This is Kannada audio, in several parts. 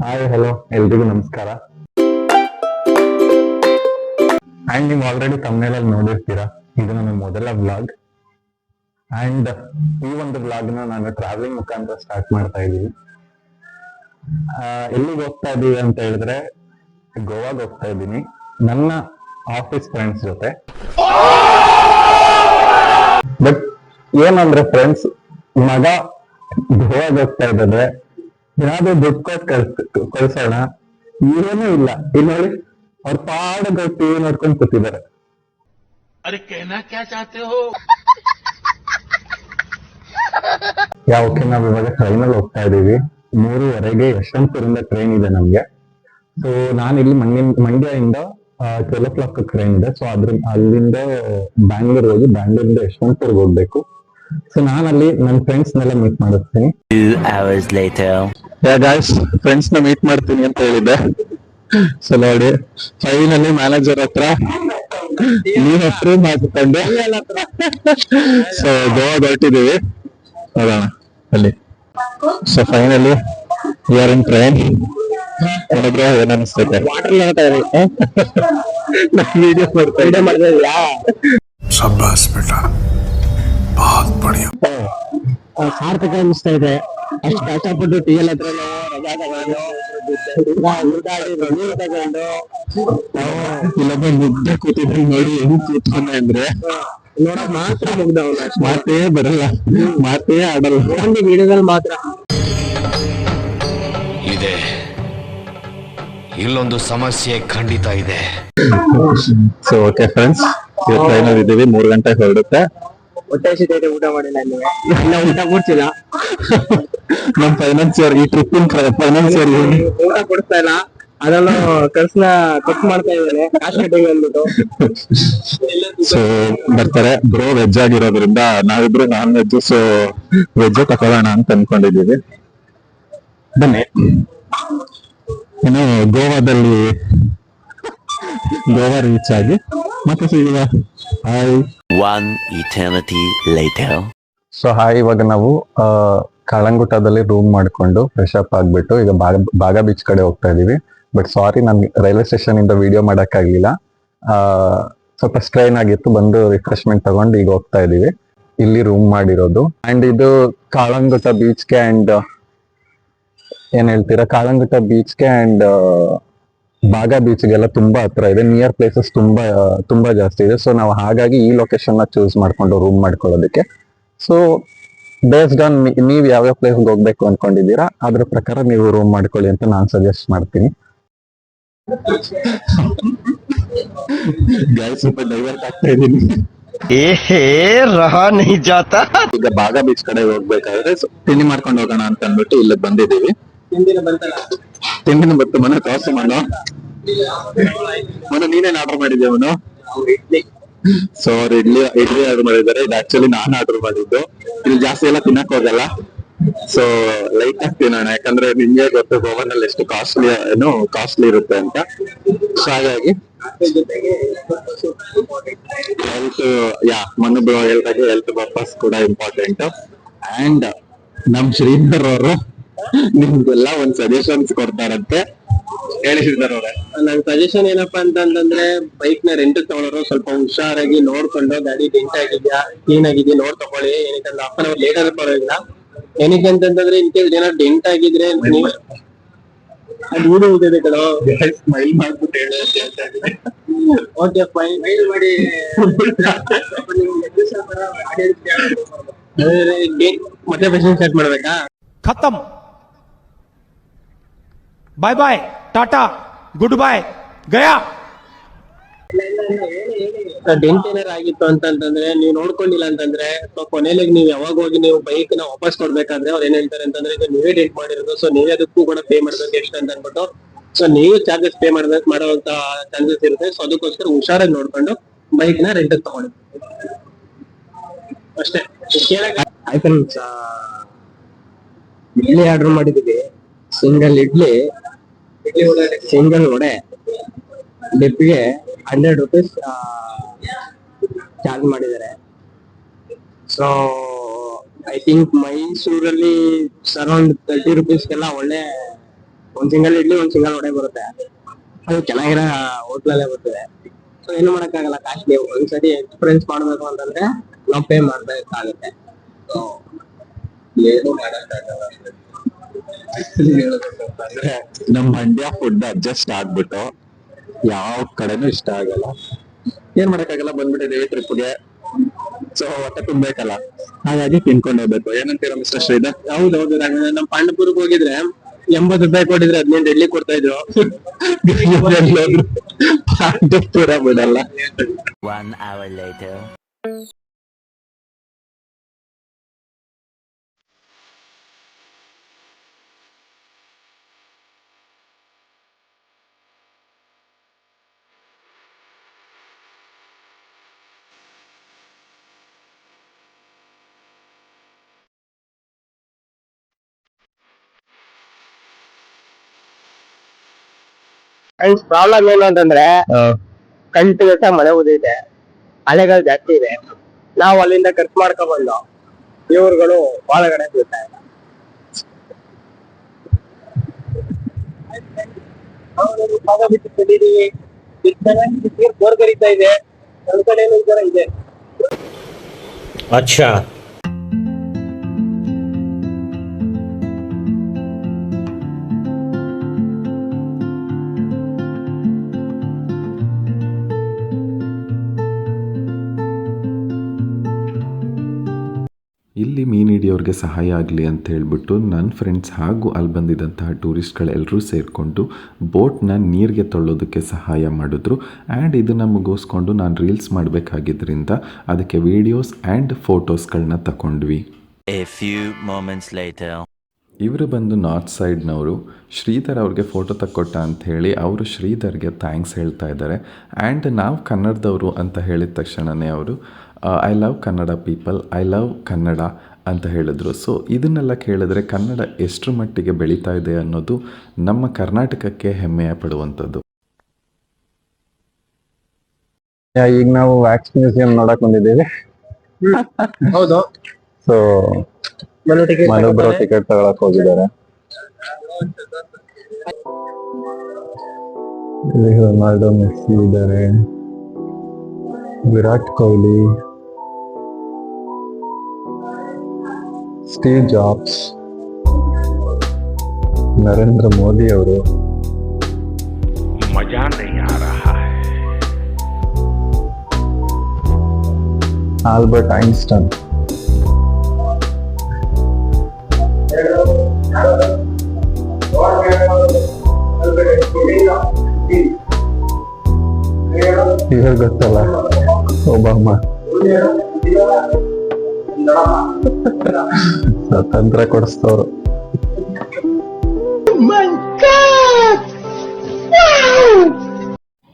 ಹಾಯ್ ಹಲೋ ಎಲ್ರಿಗೂ ನಮಸ್ಕಾರ. ಅಂಡ್ ನೀವು ಆಲ್ರೆಡಿ ತಮ್ಮನೇಲಲ್ಲಿ ನೋಡಿರ್ತೀರಾ, ಇದು ನನ್ನ ಮೊದಲ ವ್ಲಾಗ್. ಅಂಡ್ ಈ ಒಂದು ವ್ಲಾಗ್ ನಾನು ಟ್ರಾವೆಲಿಂಗ್ ಮುಖಾಂತರ ಸ್ಟಾರ್ಟ್ ಮಾಡ್ತಾ ಇದ್ದೀವಿ. ಎಲ್ಲಿಗೆ ಹೋಗ್ತಾ ಇದ್ದೀವಿ ಅಂತ ಹೇಳಿದ್ರೆ ಗೋವಾಗೆ ಹೋಗ್ತಾ ಇದ್ದೀನಿ ನನ್ನ ಆಫೀಸ್ ಫ್ರೆಂಡ್ಸ್ ಜೊತೆ. ಬಟ್ ಏನಂದ್ರೆ ಫ್ರೆಂಡ್ಸ್, ಮಗ ಗೋವಾಗೆ ಹೋಗ್ತಾ ಇದ್ದಾರೆ, ಏನಾದ್ರು ದುಡ್ಡು ಕೊಟ್ಟು ಕಳ್ಸೋಣ, ಏನೂ ಇಲ್ಲ. ಇಲ್ಲಿ ನೋಡಿ, ಅವ್ರ ಪಾಡಿಗೆ ಟಿವಿ ನೋಡ್ಕೊಂಡು ಕೂತಿದ್ದಾರೆ. अरे कहना क्या चाहते हो? ಯಾವಕ್ಕೆ ನಾವ್ ಇವಾಗ ಟ್ರೈನಲ್ಲಿ ಹೋಗ್ತಾ ಇದೀವಿ. 3:30ಗೆ ಯಶವಂತಪುರಿಂದ ಟ್ರೈನ್ ಇದೆ ನಮ್ಗೆ. ಸೊ ನಾನಿಲ್ಲಿ ಮಂಡ್ಯದಿಂದ 12 o'clock ಟ್ರೈನ್ ಇದೆ. ಸೊ ಅಲ್ಲಿಂದ ಬ್ಯಾಂಗ್ಳೂರ್ ಹೋಗಿ ಬ್ಯಾಂಗ್ಳೂರಿಂದ ಯಶವಂತಪುರ್ಗೆ ಹೋಗ್ಬೇಕು. ಸೊ ನಾನಲ್ಲಿ ನನ್ನ ಫ್ರೆಂಡ್ಸ್ನೆಲ್ಲ ಮೀಟ್ ಮಾಡಿಸ್ತೀನಿ. 2 hours later. ಫ್ರೆಂಡ್ಸ್ ನ ಮೀಟ್ ಮಾಡ್ತೀನಿ ಅಂತ ಹೇಳಿದ್ದೆ. ಸೊ ನೋಡಿ, ಫೈನಲಿ ಮ್ಯಾನೇಜರ್ ಹತ್ರ ನೀವ್ ಅಪ್ರೂವ್ ಮಾಡ್ಕೊಂಡೆ. ಸೊ ಗೋವಾ ಹೊರಟಿದೀವಿ, ನೋಡೋಣ ಅಲ್ಲಿ. ಸೊ ಫೈನಲಿ ಆರ್ ಇನ್ ಟ್ರೈನ್. ಏನಬ್ರ ಏನ್ ಅನಿಸ್ತೈತೆ? ವಿಡಿಯೋ ಮಾಡ್ತಾ शाबाश बेटा, बहुत बढ़िया. ಸಾರ್ಥಕ ಅನಿಸ್ತಾ ಇದೆ. ಅಷ್ಟು ಕಷ್ಟಪಟ್ಟು ಟಿ ಎಲ್ ಹತ್ರ ರಜಾ ತಗೊಂಡು ನೀರು ತಗೊಂಡು ಇಲ್ಲೊಬ್ಬ ಮುಗ್ಧ ಕೂತಿದ್ರೆ ನೋಡಿ ಹೆಂಗ್ ಕೂತ್ಕೊಂಡೆ ಅಂದ್ರೆ ನೋಡಕ್ ಮಾತ್ರ ಮುಗ್ದವಲ್ಲ, ಮಾತೇ ಬರಲ್ಲ, ಮಾತೇ ಆಡಲ್ಲ. ಒಂದು ವಿಡಿಯೋದಲ್ಲಿ ಮಾತ್ರ ಇದೆ, ಇಲ್ಲೊಂದು ಸಮಸ್ಯೆ ಖಂಡಿತ ಇದೆ. ಸೊ ಓಕೆ ಫ್ರೆಂಡ್ಸ್, ಟ್ರೈನಲ್ಲಿ ಇದ್ದೀವಿ. 3 ಗಂಟೆಗೆ ಹೊರಡುತ್ತೆ. ಹೊಟ್ಟೆ ಹಸಿತೈತೆ, ಊಟ ಮಾಡಿಲ್ಲ ಇನ್ನ ಊಟ ಕೊಡ್ತಿಲ್ಲ. ನಮ್ ಫೈನಾನ್ಸಿಯರ್, ಈ ಟ್ರಿಪ್ಪಿನ ಫೈನಾನ್ಸಿಯರ್ ಊಟ ಕೊಡಿಸ್ತಾ ಇಲ್ಲ, ಅದನ್ನು ಖರ್ಚನ್ನ ಕಟ್ ಮಾಡ್ತಾ ಇದ್ದಾನೆ ಕಾಶ್ ಕಟ್ಟಿಂಗ್ ಅಂದ್ಬಿಟ್ಟು. ಸೊ ಬರ್ತಾರೆ. ಬ್ರೋ ವೆಜ್ ಆಗಿರೋದ್ರಿಂದ ನಾವಿಬ್ರು ನಾನ್ ವೆಜ್, ಸೊ ವೆಜ್ ತಗೊಳ್ಳೋಣ ಅಂತ ಅನ್ಕೊಂಡಿದೀವಿ. ಬನ್ನಿ. ಇನ್ನು ಗೋವಾ ರೀಚ್ ಆಗಿ ಮತ್ತೆ ಸಿಗುವ. Hi. 1 eternity later. So hi, ಇವಾಗ ನಾವು ಕಾಳಂಗುಟ್ಟದಲ್ಲಿ ರೂಮ್ ಮಾಡ್ಕೊಂಡು ಫ್ರೆಶ್ ಅಪ್ ಆಗ್ಬಿಟ್ಟು ಈಗ ಬಾಗ ಬೀಚ್ ಕಡೆ ಹೋಗ್ತಾ ಇದೀವಿ. ಬಟ್ ಸಾರಿ, ನನ್ಗೆ ರೈಲ್ವೆ ಸ್ಟೇಷನ್ ಇಂದ ವಿಡಿಯೋ ಮಾಡಕ್ಕಾಗ್ಲಿಲ್ಲ. ಸ್ವಲ್ಪ ಸ್ಟ್ರೈನ್ ಆಗಿತ್ತು. ಬಂದು ರಿಫ್ರೆಶ್ಮೆಂಟ್ ತಗೊಂಡು ಈಗ ಹೋಗ್ತಾ ಇದೀವಿ. ಇಲ್ಲಿ ರೂಮ್ ಮಾಡಿರೋದು. ಅಂಡ್ ಇದು ಕಾಳಂಗುಟ್ಟ ಬೀಚ್ಗೆ ಅಂಡ್ ಏನ್ ಹೇಳ್ತೀರಾ, ಕಾಳಂಗುಟ್ಟ ಬೀಚ್ಗೆ ಅಂಡ್ ಬಾಗ ಬೀಚ್ಗೆಲ್ಲ ತುಂಬಾ ಹತ್ರ ಇದೆ. ನಿಯರ್ ಪ್ಲೇಸಸ್ ತುಂಬಾ ಜಾಸ್ತಿ ಇದೆ. ಸೊ ನಾವು ಹಾಗಾಗಿ ಈ ಲೊಕೇಶನ್ ನ ಚೂಸ್ ಮಾಡ್ಕೊಂಡು ರೂಮ್ ಮಾಡ್ಕೊಳ್ಳೋದಕ್ಕೆ. ಸೊ ಬೇಸ್ಡ್ ಆನ್ ನೀವ್ ಯಾವ್ಯಾವ ಪ್ಲೇಸ್ಗೆ ಹೋಗ್ಬೇಕು ಅನ್ಕೊಂಡಿದ್ದೀರಾ ಅದ್ರ ಪ್ರಕಾರ ನೀವು ರೂಮ್ ಮಾಡ್ಕೊಳ್ಳಿ ಅಂತ ನಾನು ಸಜೆಸ್ಟ್ ಮಾಡ್ತೀನಿ. ಸ್ವಲ್ಪ ಡೈವರ್ಟ್ ಆಗ್ತಾ ಇದೀನಿ. रहा नहीं जाता. ಈಗ ಬಾಗ ಬೀಚ್ ಕಡೆ ಹೋಗ್ಬೇಕಾದ್ರೆ ತಿಂಡಿ ಮಾಡ್ಕೊಂಡು ಹೋಗೋಣ ಅಂತ ಅಂದ್ಬಿಟ್ಟು ಇಲ್ಲಿ ಬಂದಿದ್ದೀವಿ. ತಿಂಡಿನ ಬತ್ತು ಮನೆ ತೋರ್ಸು ಮನು. ನೀನೇನ್ ಆರ್ಡರ್ ಮಾಡಿದ್ದೆ ಅವನು? ಸೊ ಅವ್ರು ಇಡ್ಲಿ ಆರ್ಡರ್ ಮಾಡಿದ್ದಾರೆ. ಇದು ಆಕ್ಚುಲಿ ನಾನ್ ಆರ್ಡರ್ ಮಾಡಿದ್ದು. ಇಲ್ಲಿ ಜಾಸ್ತಿ ಎಲ್ಲ ತಿನ್ನಕ್ ಹೋಗಲ್ಲ, ಸೊ ಲೈಟ್ ಆಗಿ ತಿನ್ನೋಣ. ಯಾಕಂದ್ರೆ ನಿಮ್ಗೆ ಗೊತ್ತು ಗೋವಾನಲ್ಲಿ ಎಷ್ಟು ಕಾಸ್ಟ್ಲಿ ಇರುತ್ತೆ ಅಂತ. ಸೊ ಹಾಗಾಗಿ ಹೆಲ್ತ್, ಮನು ಬ್ರೋ ಹೇಳ್ದಾಗೆ ಹೆಲ್ತ್ ಪರ್ಪಸ್ ಕೂಡ ಇಂಪಾರ್ಟೆಂಟ್. ಅಂಡ್ ನಮ್ ಶ್ರೀಧರ್ ಅವರು ನಿಮ್ಗೆಲ್ಲ ಒಂದ್ ಸಜೆಷನ್ಸ್ ಕೊಡ್ತಾರಂತೆ, ಹೇಳಿಸಿದಾರ ಅವ್ರೆ. ನನ್ ಸಜೆಷನ್ ಏನಪ್ಪಾ ಅಂತಂದ್ರೆ, ಬೈಕ್ ನ ರೆಂಟ್ ತಗೊಳ್ಳೋರು ಸ್ವಲ್ಪ ಹುಷಾರಾಗಿ ನೋಡ್ಕೊಂಡು, ಗಾಡಿ ಡೆಂಟ್ ಆಗಿದ್ಯಾ ಕ್ಲೀನ್ ಆಗಿದ್ಯಾ ನೋಡ್ ತಗೊಳ್ಳಿ. ಏನಕ್ಕಂದ್ರೆ ಹಾಫ್ ಅನ್ ಅವರ್ ಲೇಟ್ ಆದ್ರೂ ಪರವಾಗಿಲ್ಲ. ಏನಕ್ಕೆ ಅಂತಂದ್ರೆ ಇನ್ ಕೇಸ್ ಏನಾದ್ರು ಡೆಂಟ್ ಆಗಿದ್ರೆ ಅದು ಊದಿದೆ ಕಣೋ. ಸ್ಮೈಲ್ ಮಾಡ್ಬಿಟ್ಟು ಹೇಳಿ. ಓಕೆ ಫೈನ್, ಮೈಲ್ ಮಾಡಿ. ಮತ್ತೆ ಪೇಷನ್ ಸ್ಟಾರ್ಟ್ ಮಾಡ್ಬೇಕಾ? खत्म. Bye bye, tata, goodbye, गया. ಡೆಂಟ್ ಏನಾರು ಆಗಿತ್ತು ಅಂತಂದ್ರೆ ನೀವು ನೋಡ್ಕೊಂಡಿಲ್ಲ ಅಂತಂದ್ರೆ, ಸೊ ಕೊನೆಯಲ್ಲಿ ನೀವು ಯಾವಾಗ ಹೋಗಿ ನೀವು ಬೈಕ್ ನ ವಾಪಸ್ ಕೊಡ್ಬೇಕಾದ್ರೆ ಅವ್ರು ಏನ್ ಹೇಳ್ತಾರೆ ಅಂತಂದ್ರೆ, ಇದು ನೀವೇ ಡೆಂಟ್ ಮಾಡಿರೋದು, ಸೊ ನೀವೇ ಅದಕ್ಕೂ ಕೂಡ ಪೇ ಮಾಡ್ಬೇಕು ಎಷ್ಟು ಅಂತ ಅನ್ಬಿಟ್ಟು. ಸೊ ನೀವು ಚಾರ್ಜಸ್ ಪೇ ಮಾಡುವಂತ ಚಾನ್ಸಸ್ ಇರುತ್ತೆ. ಸೊ ಅದಕ್ಕೋಸ್ಕರ ಹುಷಾರಾಗಿ ನೋಡ್ಕೊಂಡು ಬೈಕ್ ನ ರೆಂಟ್ ತಗೊಳ್ಳಿ ಅಷ್ಟೇ. ಆಯ್ತು, ಇಡ್ಲಿ ಆರ್ಡರ್ ಮಾಡಿದೀವಿ. ಸಿಂಗಲ್ ಇಡ್ಲಿ, ಸಿಂಗಲ್ ವಡೆ, ಡಿಪ್ಗೆ 100 rupees ಚಾರ್ಜ್ ಮಾಡಿದ್ದಾರೆ. ಸೊ ಐ ಥಿಂಕ್ ಮೈಸೂರಲ್ಲಿ ಅರೌಂಡ್ 30 rupees ಒಳ್ಳೆ ಒಂದ್ ಸಿಂಗಲ್ ಇಡ್ಲಿ ಒಂದ್ ಸಿಂಗಲ್ ವಡೆ ಬರುತ್ತೆ. ಅದು ಚೆನ್ನಾಗಿರೋ ಹೋಟ್ಲಲ್ಲೇ ಬರ್ತದೆ. ಸೊ ಏನು ಮಾಡಕ್ಕಾಗಲ್ಲ, ಕಾಸ್ಟ್ಲಿ. ಒಂದ್ಸರಿ ಎಕ್ಸ್ಪೀರಿಯನ್ಸ್ ಮಾಡ್ಬೇಕು ಅಂತಂದ್ರೆ ನಾವು ಪೇ ಮಾಡ್ಬೇಕಾಗುತ್ತೆ. ಸೊ ಏನು ಮಾಡಕ್ಕಾಗಲ್ಲ. ಹೇಳ್ಬೇಕಂತಂದ್ರೆ ನಮ್ ಮಂಡ್ಯ ಫುಡ್ ಅಡ್ಜಸ್ಟ್ ಆಗ್ಬಿಟ್ಟು ಯಾವ ಕಡೆನೂ ಇಷ್ಟ ಆಗಲ್ಲ. ಏನ್ ಮಾಡಕ್ಕಾಗಲ್ಲ, ಬಂದ್ಬಿಟ್ಟಿದೀವಿ ಟ್ರಿಪ್ಗೆ. ಸೊ ಹೊಟ್ಟೆ ತುಂಬೇಕಲ್ಲ, ಹಾಗಾಗಿ ತಿನ್ಕೊಂಡು ಹೋಗ್ಬೇಕು. ಏನಂತೀರಾ ಮಿಸ್ಟರ್ ಶ್ರೀಧರ್? ಹೌದೌದು, ನಮ್ ಪಾಂಡಪುರಕ್ಕೆ ಹೋಗಿದ್ರೆ 80 ರೂಪಾಯಿ ಕೊಟ್ಟಿದ್ರೆ 15 ಇಡ್ಲಿ ಕೊಡ್ತಾ ಇದ್ರು. ಪಾಂಡವಪುರ ಬಿಡಲ್ಲ. 1 hour later. ಪ್ರಾಬ್ಲಮ್ ಏನು ಅಂತಂದ್ರೆ ಕಂಟಿನ್ಯೂಸ್ ಆಗಿ ಮಳೆ ಉದಿದೆ, ಅಲೆಗಳು ಜಾಸ್ತಿ ಇದೆ. ನಾವು ಅಲ್ಲಿಂದ ಖರ್ಚು ಮಾಡ್ಕೊಂಡ್ಬಂದು ಇವ್ರುಗಳು ಒಳಗಡೆ ಬೀಳ್ತಾ ಇಲ್ಲ. ಬೋರ್ ಕರೀತಾ ಇದೆ, ಒಂದ್ ಕಡೆ ಈ ತರ ಇದೆ. अच्छा ಇಲ್ಲಿ ಮೀನು ಹಿಡಿಯೋರಿಗೆ ಸಹಾಯ ಆಗಲಿ ಅಂತ ಹೇಳ್ಬಿಟ್ಟು ನನ್ನ ಫ್ರೆಂಡ್ಸ್ ಹಾಗೂ ಅಲ್ಲಿ ಬಂದಿದ್ದಂತಹ ಟೂರಿಸ್ಟ್ಗಳೆಲ್ಲರೂ ಸೇರಿಕೊಂಡು ಬೋಟ್ನ ನೀರಿಗೆ ತೊಳ್ಳೋದಕ್ಕೆ ಸಹಾಯ ಮಾಡಿದ್ರು. ಆ್ಯಂಡ್ ಇದನ್ನು ಮುಗಿಸ್ಕೊಂಡು ನಾನು ರೀಲ್ಸ್ ಮಾಡಬೇಕಾಗಿದ್ದರಿಂದ ಅದಕ್ಕೆ ವೀಡಿಯೋಸ್ ಆ್ಯಂಡ್ ಫೋಟೋಸ್ಗಳನ್ನ ತಗೊಂಡ್ವಿ. A few moments later. ಇವರು ಬಂದು ನಾರ್ತ್ ಸೈಡ್ನವರು. ಶ್ರೀಧರ್ ಅವ್ರಿಗೆ ಫೋಟೋ ತಕ್ಕೊಟ್ಟ ಅಂಥೇಳಿ ಅವರು ಶ್ರೀಧರ್ಗೆ ಥ್ಯಾಂಕ್ಸ್ ಹೇಳ್ತಾ ಇದ್ದಾರೆ. ಆ್ಯಂಡ್ ನಾವು ಕನ್ನಡದವರು ಅಂತ ಹೇಳಿದ ತಕ್ಷಣವೇ ಅವರು I love Kannada people, I love Kannada ಅಂತ ಹೇಳಿದ್ರು. ಸೊ ಇದನ್ನೆಲ್ಲ ಕೇಳಿದ್ರೆ ಕನ್ನಡ ಎಷ್ಟರ ಮಟ್ಟಿಗೆ ಬೆಳೀತಾ ಇದೆ ಅನ್ನೋದು ನಮ್ಮ ಕರ್ನಾಟಕಕ್ಕೆ ಹೆಮ್ಮೆಯ ಪಡುವಂಥದ್ದು. ಈಗ ನಾವು ವ್ಯಾಕ್ಸ್ ಮ್ಯೂಸಿಯಂ ನೋಡಕ್ ಬಂದಿದ್ದೀವಿ. ಹೌದು, ಸೊ ಮನೋಬ್ರೋ ಟಿಕೆಟ್ ತಗೊಳಕ್ ಹೋಗಿದ್ದಾರೆ. ಇಲ್ಲಿ ರೊನಾಲ್ಡೋ, ಮೆಸ್ಸಿ ಇದ್ದಾರೆ, ವಿರಾಟ್ ಕೊಹ್ಲಿ, ಸ್ಟೀವ್ ಜಾಬ್ಸ್, ನರೇಂದ್ರ ಮೋದಿ ಅವರು, मजा नहीं आ रहा है. ಆಲ್ಬರ್ಟ್ ಐನ್ಸ್ಟೈನ್, ಇವ್ರು ಗೊತ್ತಲ್ಲ, ಒಬಾಮಾ, ಸ್ವತಂತ್ರ ಕೊಡಿಸ್ತವ್ರು.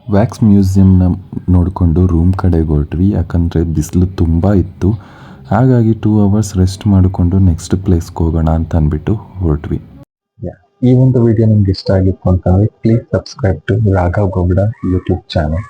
ವ್ಯಾಕ್ಸ್ ಮ್ಯೂಸಿಯಂನ ನೋಡಿಕೊಂಡು ರೂಮ್ ಕಡೆಗೆ ಹೊರಟ್ವಿ. ಯಾಕಂದರೆ ಬಿಸಿಲು ತುಂಬ ಇತ್ತು. ಹಾಗಾಗಿ 2 hours ರೆಸ್ಟ್ ಮಾಡಿಕೊಂಡು ನೆಕ್ಸ್ಟ್ ಪ್ಲೇಸ್ಗೆ ಹೋಗೋಣ ಅಂತ ಅಂದ್ಬಿಟ್ಟು ಹೊರಟ್ವಿ. ಈ ಒಂದು ವಿಡಿಯೋ ನಿಮ್ಗೆ ಇಷ್ಟ ಆಗಿತ್ತು ಅಂತಂದ್ರೆ please subscribe to Raghav Gowda YouTube channel.